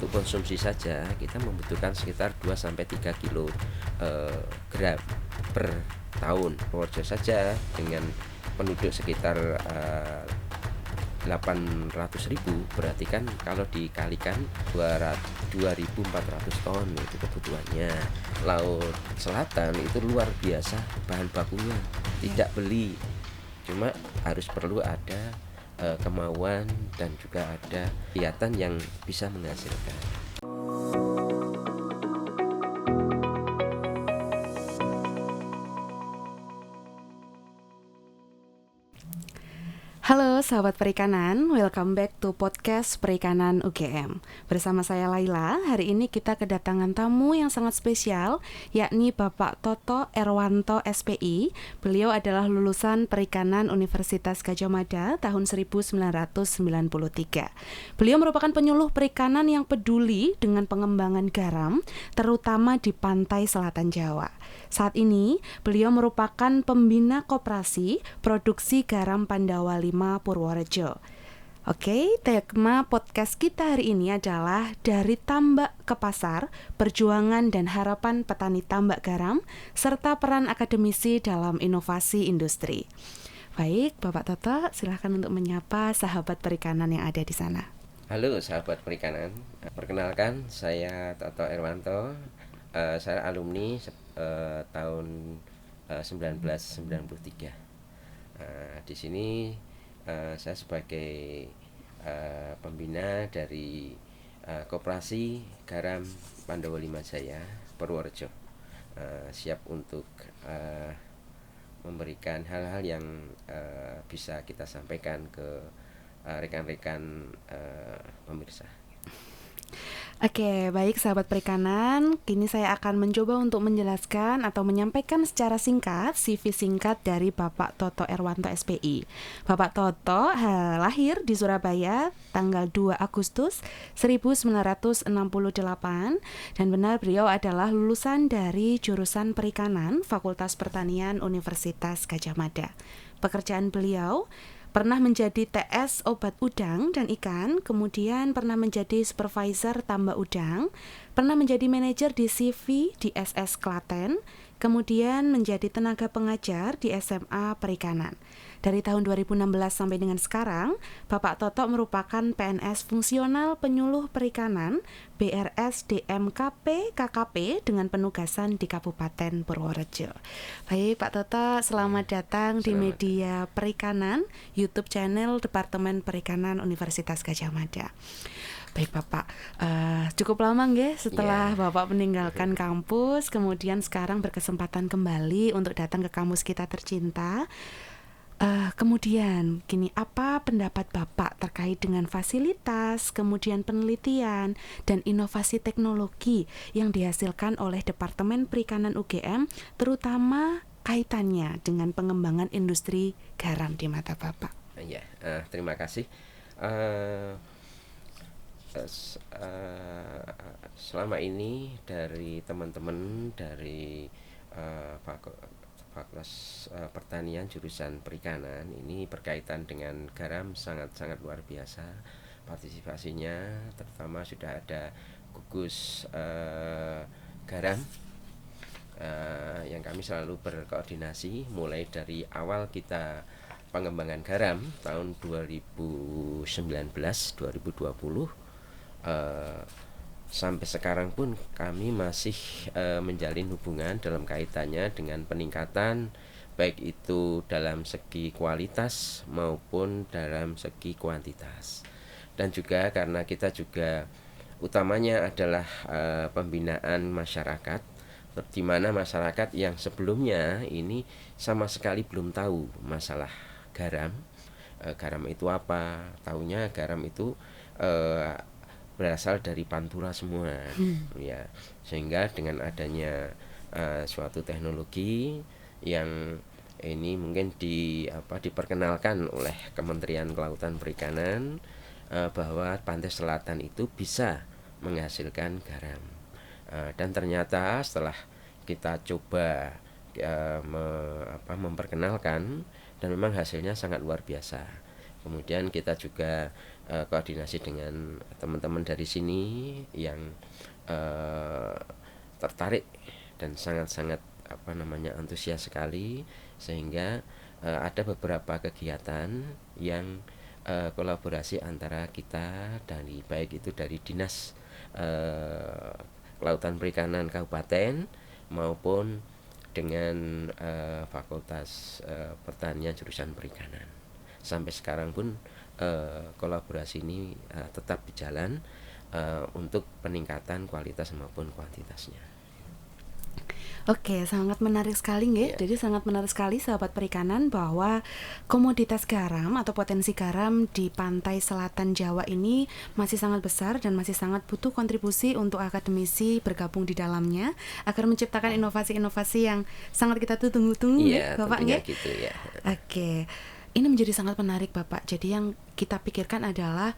untuk konsumsi saja kita membutuhkan sekitar 2 sampai 3 gram per tahun. Purworejo saja dengan penduduk sekitar 800.000, berarti kan kalau dikalikan 2.400 ton itu kebutuhannya. Laut Selatan itu luar biasa bahan bakunya, tidak beli, cuma harus perlu ada kemauan dan juga ada kegiatan yang bisa menghasilkan. Halo sahabat perikanan, welcome back to podcast Perikanan UGM. Bersama saya Laila, hari ini kita kedatangan tamu yang sangat spesial, yakni Bapak Toto Erwanto SPI. Beliau adalah lulusan Perikanan Universitas Gadjah Mada tahun 1993. Beliau merupakan penyuluh perikanan yang peduli dengan pengembangan garam, terutama di pantai selatan Jawa. Saat ini, beliau merupakan pembina koperasi produksi garam Pandawa 5 Purworejo. Oke, tema podcast kita hari ini adalah dari tambak ke pasar, perjuangan dan harapan petani tambak garam, serta peran akademisi dalam inovasi industri. Baik, Bapak Toto, silakan untuk menyapa sahabat perikanan yang ada di sana. Halo sahabat perikanan, perkenalkan saya Toto Erwanto. Saya alumni tahun 1993. Di sini saya sebagai pembina dari koperasi garam Pandawa 5 Jaya Purworejo, siap untuk memberikan hal-hal yang bisa kita sampaikan ke rekan-rekan pemirsa. Oke, baik sahabat perikanan, kini saya akan mencoba untuk menjelaskan atau menyampaikan secara singkat CV singkat dari Bapak Toto Erwanto SPI. Bapak Toto lahir di Surabaya tanggal 2 Agustus 1968 dan benar beliau adalah lulusan dari jurusan Perikanan Fakultas Pertanian Universitas Gadjah Mada. Pekerjaan beliau pernah menjadi TS obat udang dan ikan, kemudian pernah menjadi supervisor tambak udang, pernah menjadi manajer di CV di SS Klaten, kemudian menjadi tenaga pengajar di SMA Perikanan. Dari tahun 2016 sampai dengan sekarang, Bapak Toto merupakan PNS fungsional penyuluh perikanan BRS DMKP KKP dengan penugasan di Kabupaten Purworejo. Baik Pak Toto, selamat datang di media perikanan, YouTube channel Departemen Perikanan Universitas Gadjah Mada. Baik Bapak, cukup lama nggih setelah Bapak meninggalkan kampus, kemudian sekarang berkesempatan kembali untuk datang ke kampus kita tercinta. Kemudian gini, apa pendapat Bapak terkait dengan fasilitas, kemudian penelitian dan inovasi teknologi yang dihasilkan oleh Departemen Perikanan UGM, terutama kaitannya dengan pengembangan industri garam di mata Bapak? Terima kasih. Selama ini dari teman-teman dari Fakultas Pertanian jurusan Perikanan ini berkaitan dengan garam sangat-sangat luar biasa partisipasinya, terutama sudah ada gugus garam yang kami selalu berkoordinasi mulai dari awal kita pengembangan garam tahun 2019-2020 sampai sekarang pun kami masih menjalin hubungan dalam kaitannya dengan peningkatan baik itu dalam segi kualitas maupun dalam segi kuantitas. Dan juga karena kita juga utamanya adalah pembinaan masyarakat, di mana masyarakat yang sebelumnya ini sama sekali belum tahu masalah garam. Garam itu apa? Taunya garam itu berasal dari pantura semua, ya. Sehingga dengan adanya suatu teknologi yang ini mungkin diperkenalkan oleh Kementerian Kelautan Perikanan bahwa pantai selatan itu bisa menghasilkan garam. Dan ternyata setelah kita coba memperkenalkan, dan memang hasilnya sangat luar biasa. Kemudian kita juga koordinasi dengan teman-teman dari sini yang tertarik dan sangat-sangat antusias sekali, sehingga ada beberapa kegiatan yang kolaborasi antara kita dari baik itu dari dinas kelautan perikanan kabupaten maupun dengan fakultas pertanian jurusan perikanan. Sampai sekarang pun kolaborasi ini tetap berjalan untuk peningkatan kualitas maupun kuantitasnya. Oke, sangat menarik sekali nggih. Ya. Jadi sangat menarik sekali sahabat perikanan bahwa komoditas garam atau potensi garam di pantai selatan Jawa ini masih sangat besar dan masih sangat butuh kontribusi untuk akademisi bergabung di dalamnya agar menciptakan inovasi-inovasi yang sangat kita tunggu-tunggu Iya, Bapak tentunya nggih. gitu ya. Oke. Ini menjadi sangat menarik Bapak. Jadi yang kita pikirkan adalah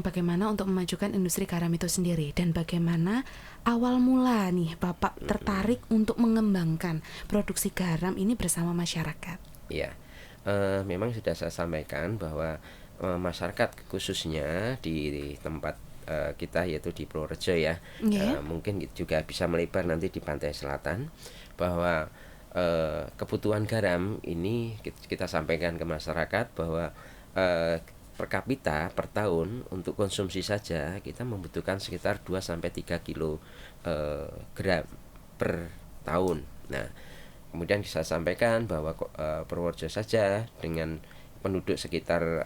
bagaimana untuk memajukan industri garam itu sendiri dan bagaimana awal mula nih Bapak tertarik untuk mengembangkan produksi garam ini bersama masyarakat. Iya, memang sudah saya sampaikan bahwa masyarakat khususnya di tempat kita yaitu di Purworejo ya, Yeah. mungkin juga bisa melebar nanti di pantai selatan, bahwa kebutuhan garam ini kita sampaikan ke masyarakat bahwa per kapita per tahun untuk konsumsi saja kita membutuhkan sekitar 2 sampai 3 kilo gram per tahun. Nah, kemudian saya sampaikan bahwa Purworejo saja dengan penduduk sekitar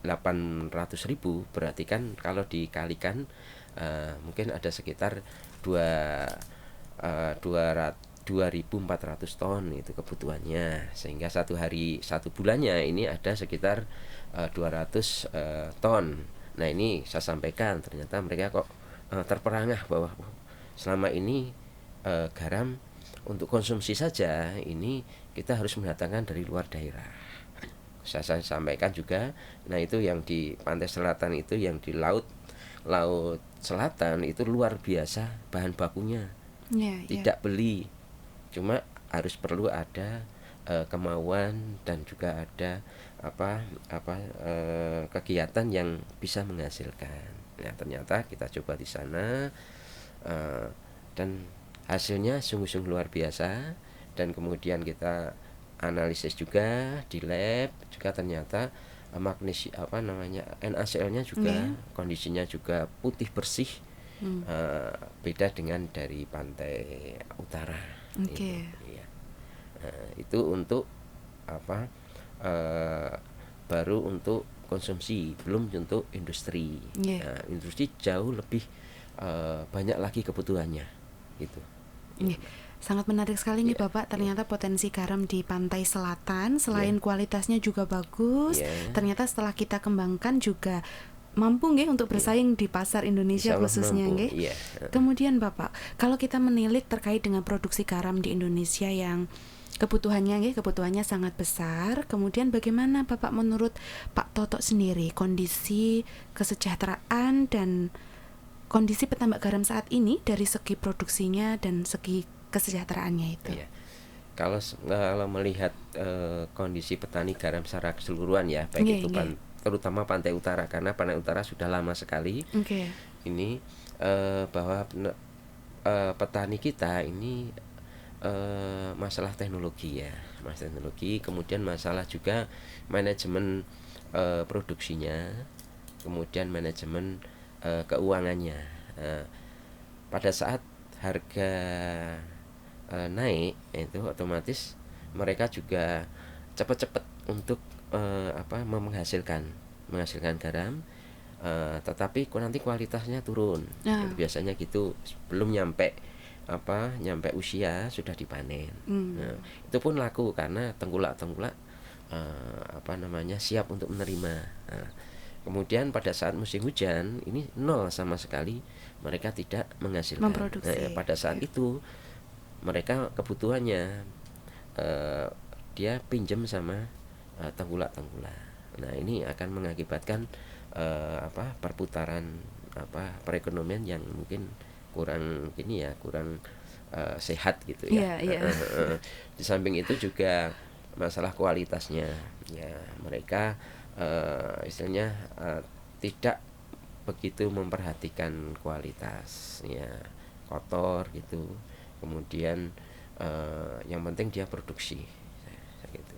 800.000, berarti kan kalau dikalikan mungkin ada sekitar 2.400 ton itu kebutuhannya, sehingga satu bulannya ini ada sekitar 200 ton. Nah, ini saya sampaikan ternyata mereka kok terperangah bahwa selama ini garam untuk konsumsi saja ini kita harus mendatangkan dari luar daerah. Saya sampaikan juga, nah itu yang di pantai selatan itu, yang di laut selatan itu luar biasa bahan bakunya. Tidak beli, cuma harus perlu ada kemauan dan juga ada kegiatan yang bisa menghasilkan. Nah, ternyata kita coba di sana dan hasilnya sungguh-sungguh luar biasa, dan kemudian kita analisis juga di lab juga, ternyata NaCl-nya juga kondisinya juga putih bersih. Beda dengan dari pantai utara. Oke. Itu untuk baru untuk konsumsi, belum untuk industri. Nah, industri jauh lebih banyak lagi kebutuhannya gitu. Sangat menarik sekali nih Bapak. Ternyata potensi garam di pantai selatan selain kualitasnya juga bagus, ternyata setelah kita kembangkan juga mampu nggih untuk bersaing di pasar Indonesia khususnya nggih. Kemudian Bapak, kalau kita menilik terkait dengan produksi garam di Indonesia yang kebutuhannya sangat besar, kemudian bagaimana Bapak menurut Pak Toto sendiri kondisi kesejahteraan dan kondisi petambak garam saat ini dari segi produksinya dan segi kesejahteraannya itu? Kalau melihat kondisi petani garam secara keseluruhan ya, baik itu terutama pantai utara, karena pantai utara sudah lama sekali. Ini bahwa petani kita ini masalah teknologi ya, masalah teknologi, kemudian masalah juga manajemen produksinya, kemudian manajemen keuangannya. Pada saat harga naik itu otomatis mereka juga cepat-cepat untuk menghasilkan garam, tetapi nanti kualitasnya turun. Biasanya gitu, belum nyampe usia sudah dipanen. Nah, itu pun laku karena tengkulak siap untuk menerima. Kemudian pada saat musim hujan ini nol sama sekali, mereka tidak menghasilkan. Pada saat itu mereka kebutuhannya dia pinjam sama tengkulak. Nah, ini akan mengakibatkan perputaran perekonomian yang mungkin kurang sehat gitu ya. Di samping itu juga masalah kualitasnya ya, mereka istilahnya tidak begitu memperhatikan kualitas ya, kotor gitu. Kemudian yang penting dia produksi gitu.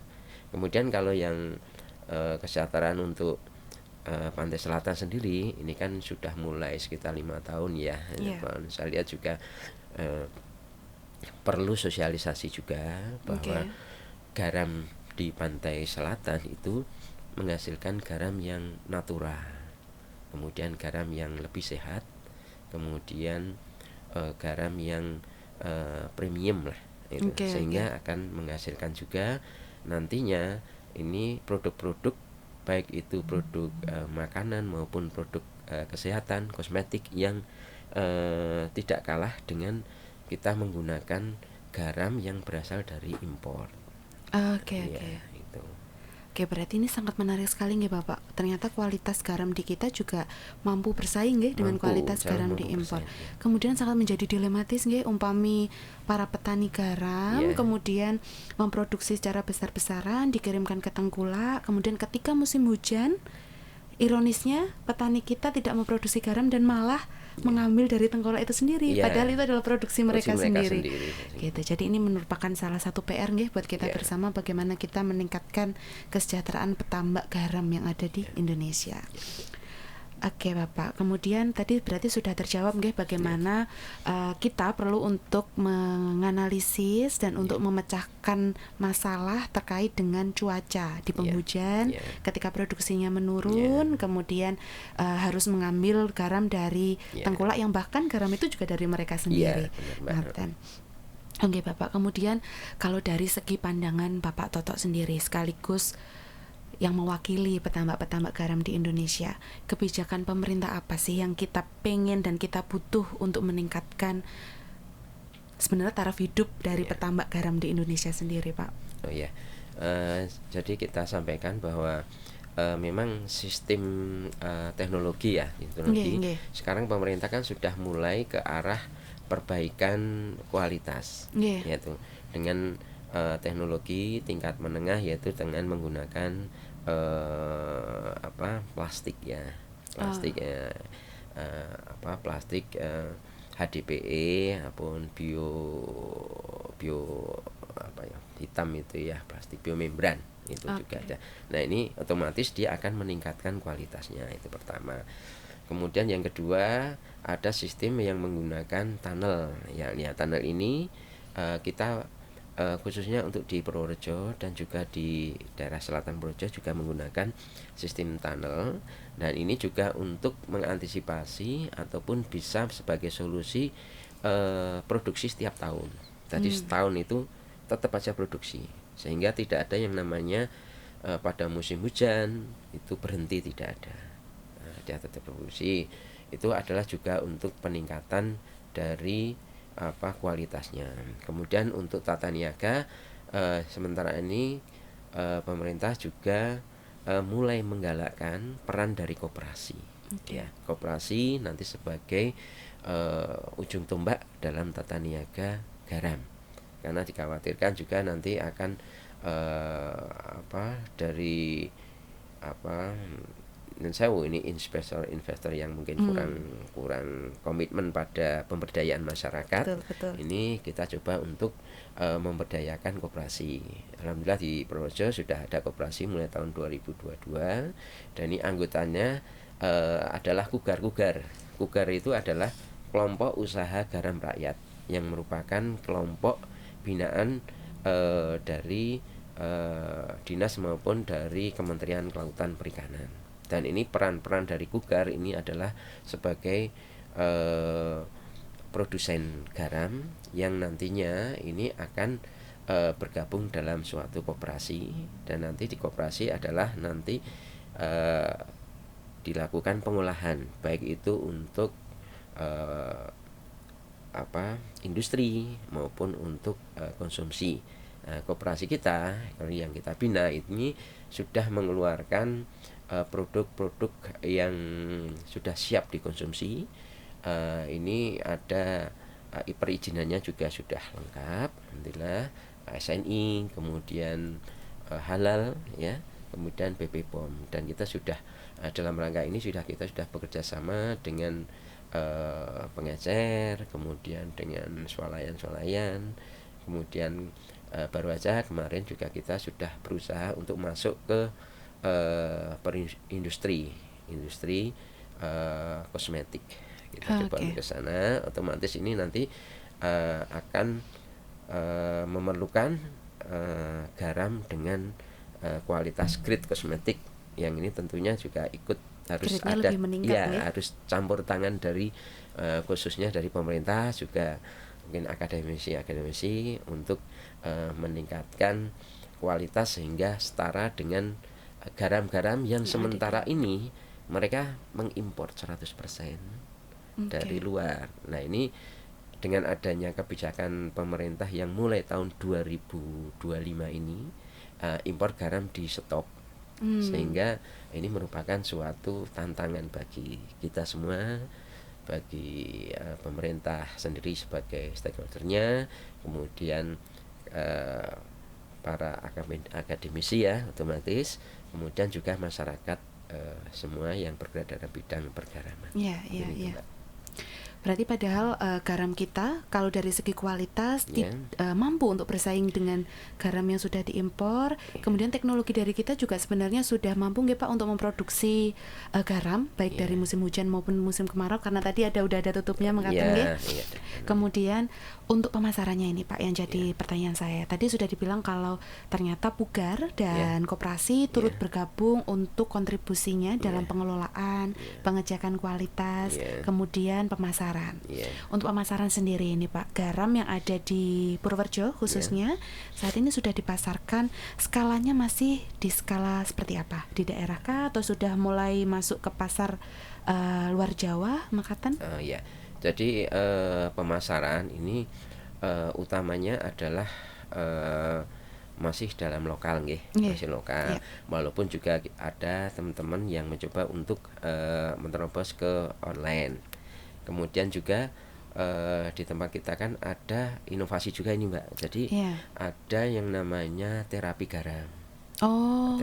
Kemudian kalau yang kesejahteraan untuk Pantai Selatan sendiri ini kan sudah mulai sekitar 5 tahun ya. Iya. Saya lihat juga eh, perlu sosialisasi juga bahwa Oke. garam di pantai selatan itu menghasilkan garam yang natural, kemudian garam yang lebih sehat, kemudian garam yang premium lah itu, Oke, sehingga oke. akan menghasilkan juga nantinya ini produk-produk baik itu produk makanan maupun produk kesehatan kosmetik yang tidak kalah dengan kita menggunakan garam yang berasal dari impor. Oke, Iya, oke. itu. Oke, berarti ini sangat menarik sekali nggih Bapak. Ternyata kualitas garam di kita juga mampu bersaing nggih dengan Mampu, kualitas jauh garam di mampu impor. bersaing ya. Kemudian sangat menjadi dilematis nggih umpami para petani garam Iya, kemudian memproduksi secara besar-besaran dikirimkan ke Tengkulak, kemudian ketika musim hujan ironisnya petani kita tidak memproduksi garam dan malah mengambil dari tengkorak itu sendiri, iya, padahal itu adalah produksi produksi mereka mereka sendiri. sendiri. Gitu. Jadi ini merupakan salah satu PR nggih buat kita Iya, bersama bagaimana kita meningkatkan kesejahteraan petambak garam yang ada di Indonesia. Oke Bapak, kemudian tadi berarti sudah terjawab nggih bagaimana kita perlu untuk menganalisis dan untuk memecahkan masalah terkait dengan cuaca di penghujan iya, ketika produksinya menurun, kemudian harus mengambil garam dari iya, Tengkulak yang bahkan garam itu juga dari mereka iya, sendiri. benar Mbak. Ngaten. Oke Bapak, kemudian kalau dari segi pandangan Bapak Toto sendiri sekaligus yang mewakili petambak-petambak garam di Indonesia, kebijakan pemerintah apa sih yang kita pengen dan kita butuh untuk meningkatkan sebenarnya taraf hidup dari Iya. petambak garam di Indonesia sendiri, Pak? Oh iya. Jadi kita sampaikan bahwa memang sistem teknologi ya, Nggih, teknologi nggih. sekarang pemerintah kan sudah mulai ke arah perbaikan kualitas, Nggih. yaitu dengan teknologi tingkat menengah, yaitu dengan menggunakan plastik ya, plastik plastik HDPE maupun bio hitam itu ya, plastik biomembran itu juga ada. Nah ini otomatis dia akan meningkatkan kualitasnya, itu pertama. Kemudian yang kedua ada sistem yang menggunakan tunnel ya, tunnel ini kita khususnya untuk di Purworejo dan juga di daerah selatan Purworejo juga menggunakan sistem tunnel, dan ini juga untuk mengantisipasi ataupun bisa sebagai solusi produksi setiap tahun. Tadi setahun itu tetap aja produksi, sehingga tidak ada yang namanya pada musim hujan itu berhenti, tidak ada. Dia tetap produksi. Itu adalah juga untuk peningkatan dari kualitasnya. Kemudian untuk tata niaga sementara ini pemerintah juga mulai menggalakkan peran dari koperasi. Ya, koperasi nanti sebagai ujung tombak dalam tata niaga garam, karena dikhawatirkan juga nanti akan dari dan saya ini investor yang mungkin kurang komitmen pada pemberdayaan masyarakat. Betul, betul. Ini kita coba untuk memberdayakan koperasi. Alhamdulillah di Purworejo sudah ada koperasi mulai tahun 2022, dan ini anggotanya adalah Kugar. Kugar itu adalah kelompok usaha garam rakyat yang merupakan kelompok binaan dari dinas maupun dari Kementerian Kelautan Perikanan. Dan ini peran-peran dari Kugar ini adalah sebagai produsen garam yang nantinya ini akan bergabung dalam suatu koperasi, dan nanti di koperasi adalah nanti dilakukan pengolahan baik itu untuk industri maupun untuk konsumsi. Koperasi kita yang kita bina ini sudah mengeluarkan produk-produk yang sudah siap dikonsumsi. Ini ada perizinannya juga sudah lengkap, alhamdulillah, SNI, kemudian halal ya, kemudian BP POM, dan kita sudah dalam rangka ini kita sudah bekerja sama dengan pengecer, kemudian dengan swalayan, kemudian baru aja kemarin juga kita sudah berusaha untuk masuk ke industri kosmetik. Kita coba ke sana, otomatis ini nanti akan memerlukan garam dengan kualitas grade kosmetik, yang ini tentunya juga ikut harus ada harus campur tangan dari khususnya dari pemerintah, juga mungkin akademisi untuk meningkatkan kualitas sehingga setara dengan garam-garam yang sementara ini mereka mengimpor 100% dari luar. Nah, ini dengan adanya kebijakan pemerintah yang mulai tahun 2025 ini impor garam di stop, sehingga ini merupakan suatu tantangan bagi kita semua, bagi pemerintah sendiri sebagai stakeholdernya, kemudian para akademisi ya otomatis, kemudian juga masyarakat semua yang bergerak dalam bidang pergaraman. Iya. Berarti padahal garam kita kalau dari segi kualitas mampu untuk bersaing dengan garam yang sudah diimpor. Kemudian teknologi dari kita juga sebenarnya sudah mampu nggih Pak untuk memproduksi garam baik dari musim hujan maupun musim kemarau, karena tadi udah ada tutupnya mengatakan nggih. Kemudian untuk pemasarannya ini Pak yang jadi pertanyaan saya. Tadi sudah dibilang kalau ternyata Pugar dan koperasi turut bergabung untuk kontribusinya dalam pengelolaan, pengecekan kualitas, kemudian pemasaran. Untuk pemasaran sendiri ini Pak, garam yang ada di Purworejo khususnya saat ini sudah dipasarkan, skalanya masih di skala seperti apa? Di daerah kah atau sudah mulai masuk ke pasar luar Jawa, Makaten? Jadi pemasaran ini utamanya adalah masih dalam lokal masih lokal, walaupun juga ada teman-teman yang mencoba untuk menerobos ke online. Kemudian juga di tempat kita kan ada inovasi juga ini Mbak. Jadi ada yang namanya terapi garam.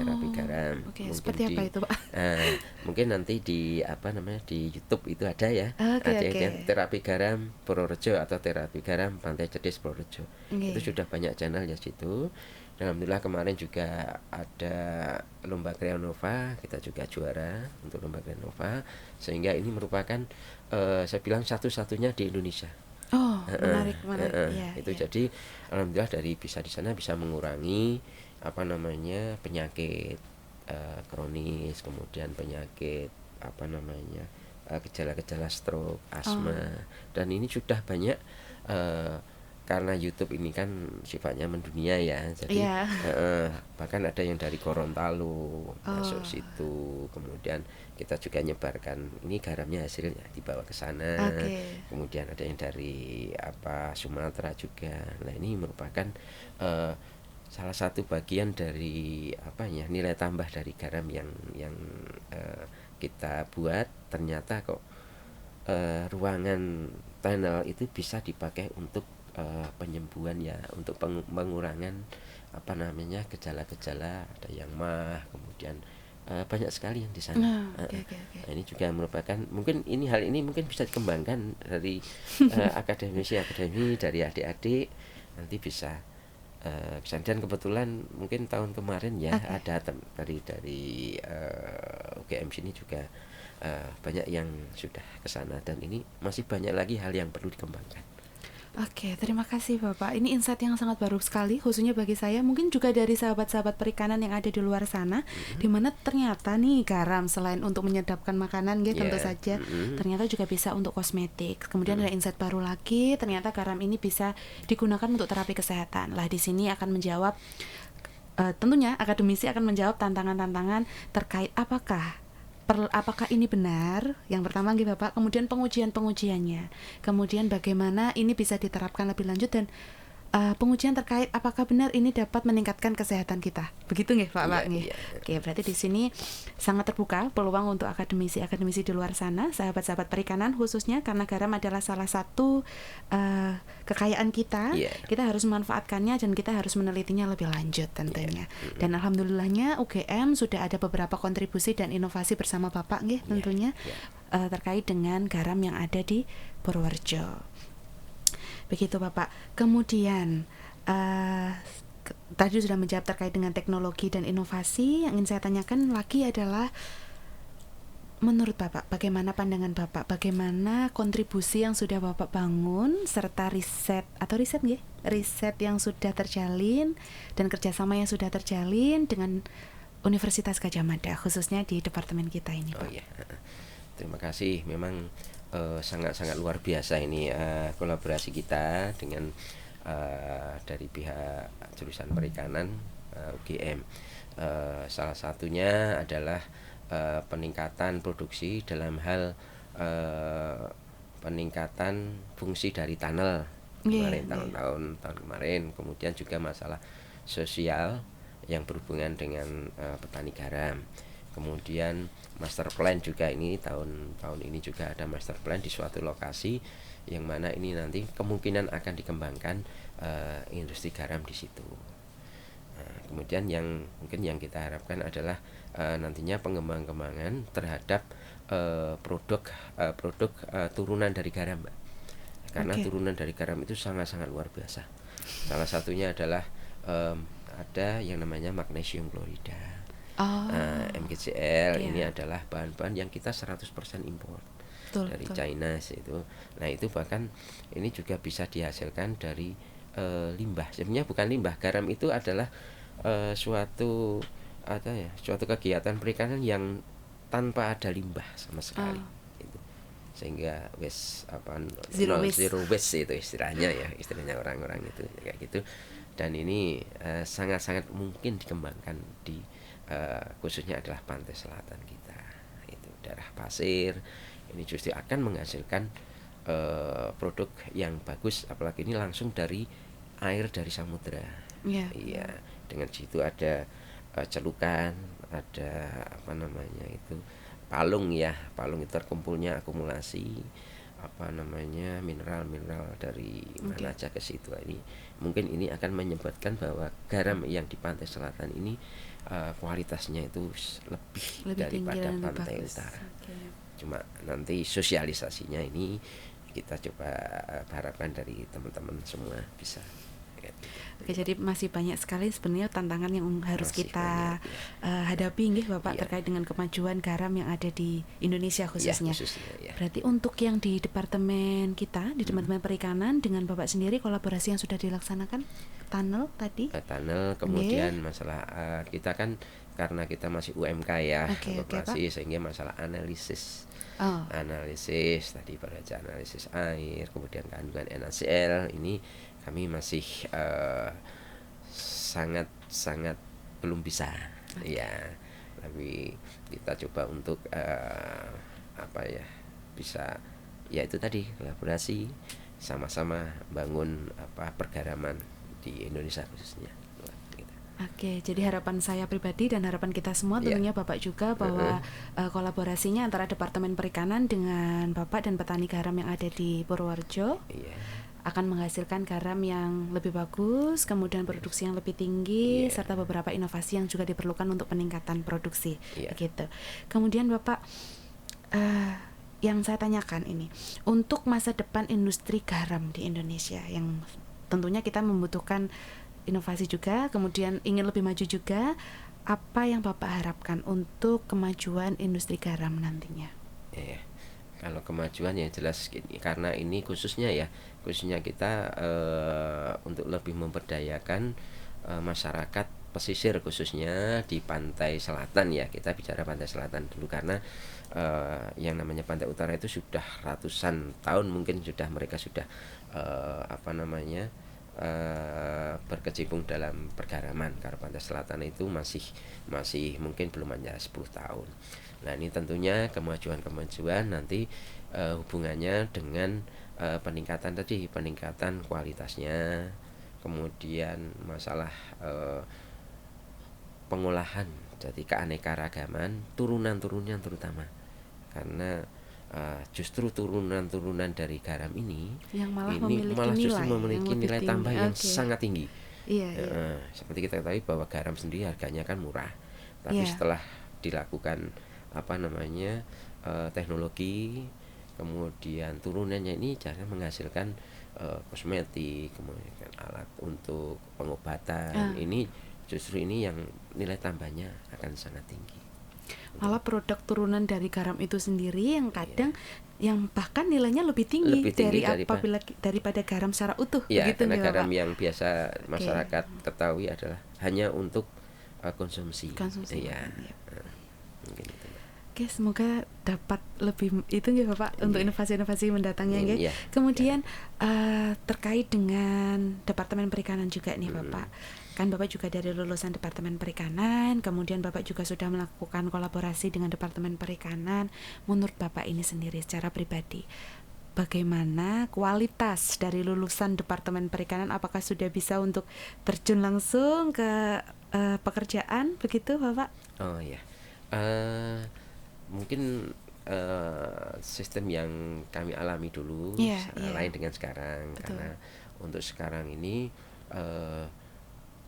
Terapi garam. Seperti apa itu Pak? Mungkin nanti di YouTube itu ada ya. Terapi garam Purworejo atau terapi garam Pantai Cedis Purworejo. Itu sudah banyak channel ya situ. Alhamdulillah kemarin juga ada lomba Kreanova, kita juga juara untuk lomba Kreanova, sehingga ini merupakan saya bilang satu-satunya di Indonesia. Menarik. Jadi alhamdulillah di sana bisa mengurangi penyakit kronis, kemudian penyakit gejala-gejala stroke, asma, dan ini sudah banyak karena YouTube ini kan sifatnya mendunia ya, jadi bahkan ada yang dari Gorontalo masuk situ, kemudian kita juga nyebarkan ini garamnya hasilnya dibawa ke sana, kemudian ada yang dari Sumatera juga. Nah, ini merupakan salah satu bagian dari nilai tambah dari garam yang kita buat. Ternyata kok ruangan tunnel itu bisa dipakai untuk penyembuhan ya, untuk pengurangan gejala-gejala, ada yang mah, kemudian banyak sekali yang di sana. Nah, ini juga merupakan hal ini mungkin bisa dikembangkan dari akademi dari adik-adik, nanti bisa dan kebetulan mungkin tahun kemarin ada dari UGM sini juga banyak yang sudah ke sana, dan ini masih banyak lagi hal yang perlu dikembangkan. Terima kasih Bapak. Ini insight yang sangat baru sekali, khususnya bagi saya, mungkin juga dari sahabat-sahabat perikanan yang ada di luar sana, di mana ternyata nih garam selain untuk menyedapkan makanan, tentu saja, ternyata juga bisa untuk kosmetik. Kemudian ada insight baru lagi, ternyata garam ini bisa digunakan untuk terapi kesehatan. Lah di sini akan menjawab, tentunya akademisi akan menjawab tantangan-tantangan terkait apakah ini benar, yang pertama Bapak, kemudian pengujiannya, kemudian bagaimana ini bisa diterapkan lebih lanjut, dan pengujian terkait apakah benar ini dapat meningkatkan kesehatan kita. Begitu nggih Pak Pak nggih. Iya. Oke, berarti di sini sangat terbuka peluang untuk akademisi-akademisi di luar sana, sahabat-sahabat perikanan khususnya karena garam adalah salah satu kekayaan kita. Iya. Kita harus memanfaatkannya dan kita harus menelitinya lebih lanjut tentunya. Dan alhamdulillahnya UGM sudah ada beberapa kontribusi dan inovasi bersama Bapak nggih tentunya terkait dengan garam yang ada di Purworejo. Begitu Bapak. Kemudian tadi sudah menjawab terkait dengan teknologi dan inovasi. Yang ingin saya tanyakan lagi adalah menurut Bapak, bagaimana pandangan Bapak, bagaimana kontribusi yang sudah Bapak bangun serta riset yang sudah terjalin dan kerjasama yang sudah terjalin dengan Universitas Gadjah Mada khususnya di departemen kita ini Pak. Terima kasih. Memang sangat-sangat luar biasa ini kolaborasi kita dengan dari pihak jurusan perikanan UGM. Salah satunya adalah peningkatan produksi dalam hal peningkatan fungsi dari tunnel kemarin tahun kemarin. Kemudian juga masalah sosial yang berhubungan dengan petani garam. Kemudian master plan juga ini tahun ini juga ada master plan di suatu lokasi yang mana ini nanti kemungkinan akan dikembangkan industri garam di situ. Kemudian yang mungkin yang kita harapkan adalah nantinya pengembangan terhadap produk turunan dari garam, Mbak. Karena turunan dari garam itu sangat-sangat luar biasa. Salah satunya adalah ada yang namanya magnesium klorida. MgCl ini adalah bahan-bahan yang kita 100% impor dari China itu. Nah itu bahkan ini juga bisa dihasilkan dari limbah. Sebenarnya bukan limbah, garam itu adalah suatu kegiatan perikanan yang tanpa ada limbah sama sekali. Itu. Sehingga zero waste itu istilahnya orang-orang itu kayak gitu. Dan ini sangat-sangat mungkin dikembangkan di khususnya adalah pantai selatan kita, itu daerah pasir. Ini justru akan menghasilkan produk yang bagus, apalagi ini langsung dari air dari samudera. Iya, dengan situ ada celukan, ada palung itu terkumpulnya akumulasi mineral dari mana aja ke situ. Ini mungkin ini akan menyebabkan bahwa garam yang di pantai selatan ini kualitasnya itu lebih daripada pantai utara. Cuma nanti sosialisasinya ini kita coba harapkan dari teman-teman semua bisa. Oke, jadi masih banyak sekali sebenarnya tantangan yang harus kita hadapi nggih Bapak terkait dengan kemajuan garam yang ada di Indonesia khususnya. Berarti untuk yang di departemen kita, di departemen perikanan dengan Bapak sendiri kolaborasi yang sudah dilaksanakan tunnel tadi? Tunnel, kemudian masalah kita kan karena kita masih UMK kolaborasi sehingga masalah analisis. Analisis tadi pada analisis air, kemudian kandungan NaCl ini kami masih sangat belum bisa tapi kita coba untuk bisa itu tadi kolaborasi sama-sama bangun pergaraman di Indonesia khususnya. Oke, jadi harapan saya pribadi dan harapan kita semua tentunya Bapak juga bahwa kolaborasinya antara Departemen Perikanan dengan Bapak dan petani garam yang ada di Purworejo akan menghasilkan garam yang lebih bagus, kemudian produksi yang lebih tinggi, serta beberapa inovasi yang juga diperlukan untuk peningkatan produksi. Begitu. Kemudian Bapak, yang saya tanyakan ini, untuk masa depan industri garam di Indonesia yang tentunya kita membutuhkan inovasi juga, kemudian ingin lebih maju juga, apa yang Bapak harapkan untuk kemajuan industri garam nantinya? Kalau kemajuan ya jelas karena ini khususnya kita untuk lebih memberdayakan masyarakat pesisir khususnya di pantai selatan kita bicara pantai selatan dulu karena yang namanya pantai utara itu sudah ratusan tahun mungkin mereka sudah berkecimpung dalam pergaraman. Karena pantai selatan itu masih mungkin belum hanya 10 tahun. Nah ini tentunya kemajuan nanti hubungannya dengan peningkatan kualitasnya, kemudian masalah pengolahan, jadi keanekaragaman turunan-turunan terutama, karena justru turunan-turunan dari garam ini yang malah ini memiliki malah justru nilai memiliki yang lebih nilai tinggi. tambah yang Oke. sangat tinggi. Iya, iya. Seperti kita ketahui bahwa garam sendiri harganya kan murah, tapi Iya. setelah dilakukan teknologi, kemudian turunannya ini cara menghasilkan kosmetik, kemudian alat untuk pengobatan, ini justru ini yang nilai tambahnya akan sangat tinggi. Malah produk turunan dari garam itu sendiri yang kadang yang bahkan nilainya lebih tinggi dari daripada garam secara utuh. Ya, begitu karena nggak, garam Bapak? yang biasa masyarakat ketahui adalah hanya untuk konsumsi. Iya. Mungkin itu. Oke, semoga dapat lebih itu nggih Bapak untuk inovasi-inovasi mendatangnya nggih. Iya. Kemudian terkait dengan Departemen Perikanan juga nih Bapak. Kan Bapak juga dari lulusan Departemen Perikanan, kemudian Bapak juga sudah melakukan kolaborasi dengan Departemen Perikanan. Menurut Bapak ini sendiri secara pribadi, bagaimana kualitas dari lulusan Departemen Perikanan? Apakah sudah bisa untuk terjun langsung ke pekerjaan begitu Bapak? Oh ya, mungkin sistem yang kami alami dulu lain dengan sekarang. Betul. Karena untuk sekarang ini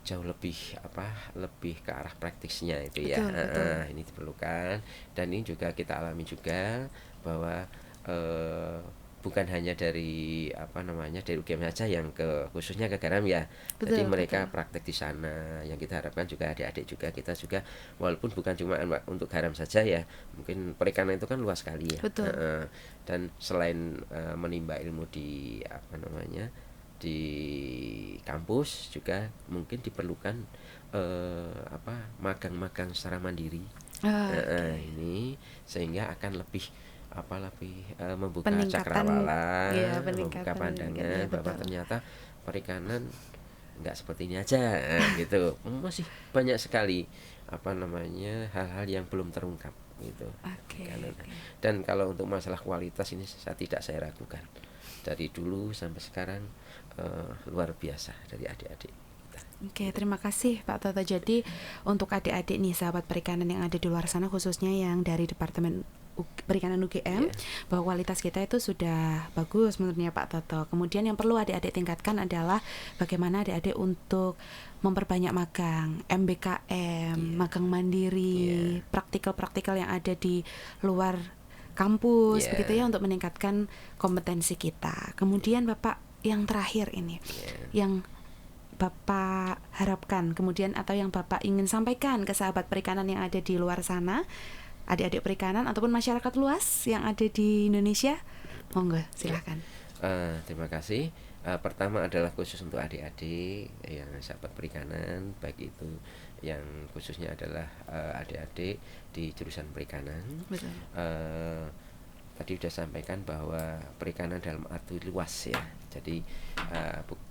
jauh lebih lebih ke arah praktisnya itu. Betul, ya betul. Ini diperlukan, dan ini juga kita alami juga bahwa bukan hanya dari dari UGM saja yang khususnya ke garam ya. Betul, jadi mereka praktek di sana. Yang kita harapkan juga adik-adik juga, kita juga walaupun bukan cuma untuk garam saja ya, mungkin perikanan itu kan luas sekali ya. Betul. Dan selain menimba ilmu di di kampus, juga mungkin diperlukan magang-magang secara mandiri. Ini sehingga akan lebih membuka cakrawala, membuka pandangan bahwa ternyata perikanan nggak seperti ini aja gitu. Masih banyak sekali hal-hal yang belum terungkap gitu. Dan kalau untuk masalah kualitas ini tidak saya ragukan, dari dulu sampai sekarang luar biasa dari adik-adik. Oke, terima kasih Pak Toto. Jadi untuk adik-adik nih sahabat perikanan yang ada di luar sana, khususnya yang dari Departemen Perikanan UGM, bahwa kualitas kita itu sudah bagus menurutnya Pak Toto. Kemudian yang perlu adik-adik tingkatkan adalah bagaimana adik-adik untuk memperbanyak magang, MBKM, magang mandiri, praktikal-praktikal yang ada di luar kampus, begitu ya, untuk meningkatkan kompetensi kita. Kemudian Bapak, yang terakhir ini, yang Bapak harapkan kemudian atau yang Bapak ingin sampaikan ke sahabat perikanan yang ada di luar sana, adik-adik perikanan ataupun masyarakat luas yang ada di Indonesia, monggo silahkan. Terima kasih. Pertama adalah khusus untuk adik-adik yang sahabat perikanan, baik itu yang khususnya adalah adik-adik di jurusan perikanan. Betul. Tadi sudah sampaikan bahwa perikanan dalam arti luas ya. Jadi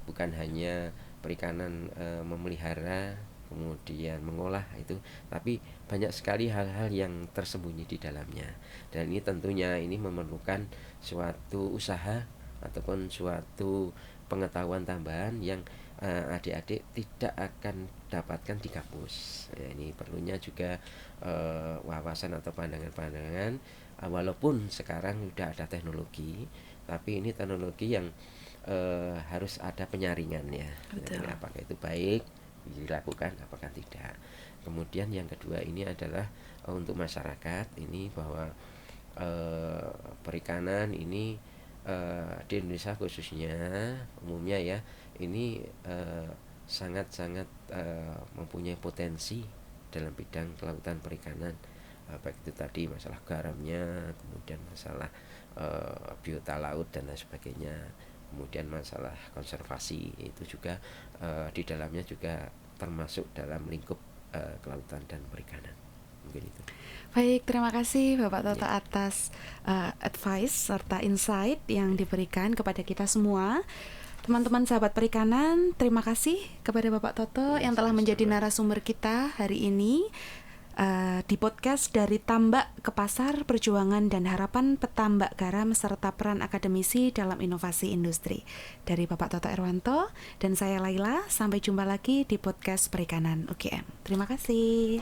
bukan hanya perikanan memelihara, kemudian mengolah itu, tapi banyak sekali hal-hal yang tersembunyi di dalamnya. Dan ini tentunya ini memerlukan suatu usaha ataupun suatu pengetahuan tambahan yang adik-adik tidak akan dapatkan di kampus. Ya, ini perlunya juga wawasan atau pandangan-pandangan. Walaupun sekarang sudah ada teknologi, tapi ini teknologi yang harus ada penyaringannya. Jadi, apakah itu baik dilakukan, apakah tidak. Kemudian yang kedua ini adalah untuk masyarakat ini, bahwa perikanan ini di Indonesia khususnya umumnya ya, ini sangat-sangat mempunyai potensi dalam bidang kelautan perikanan, baik itu tadi masalah garamnya, kemudian masalah biota laut dan lain sebagainya, kemudian masalah konservasi itu juga di dalamnya juga termasuk dalam lingkup kelautan dan perikanan. Mungkin itu. Baik, terima kasih Bapak Toto atas advice serta insight yang diberikan kepada kita semua. Teman-teman sahabat perikanan, terima kasih kepada Bapak Toto yang telah menjadi narasumber kita hari ini. di podcast dari tambak ke pasar, perjuangan dan harapan petambak garam serta peran akademisi dalam inovasi industri. Dari Bapak Toto Erwanto dan saya Laila, sampai jumpa lagi di podcast Perikanan UGM. Terima kasih.